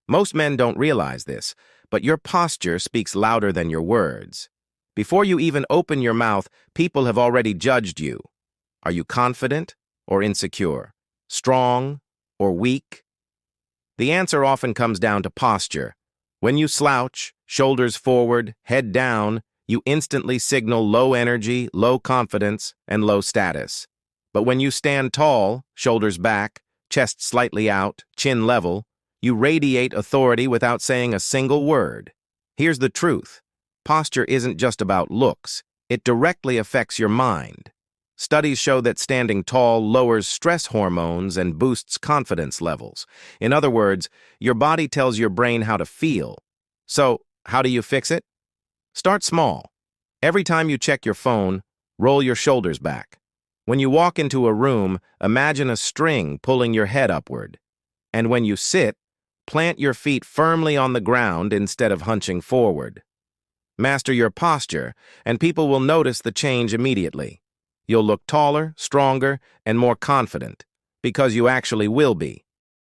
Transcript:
Most men don't realize this, but your posture speaks louder than your words. Before you even open your mouth, people have already judged you. Are you confident or insecure? Strong or weak? The answer often comes down to posture. When you slouch, shoulders forward, head down, you instantly signal low energy, low confidence, and low status. But when you stand tall, shoulders back, chest slightly out, chin level, you radiate authority without saying a single word. Here's the truth. Posture isn't just about looks. It directly affects your mind. Studies show that standing tall lowers stress hormones and boosts confidence levels. In other words, your body tells your brain how to feel. So, how do you fix it? Start small. Every time you check your phone, roll your shoulders back. When you walk into a room, imagine a string pulling your head upward. And when you sit, plant your feet firmly on the ground instead of hunching forward. Master your posture, and people will notice the change immediately. You'll look taller, stronger, and more confident, because you actually will be.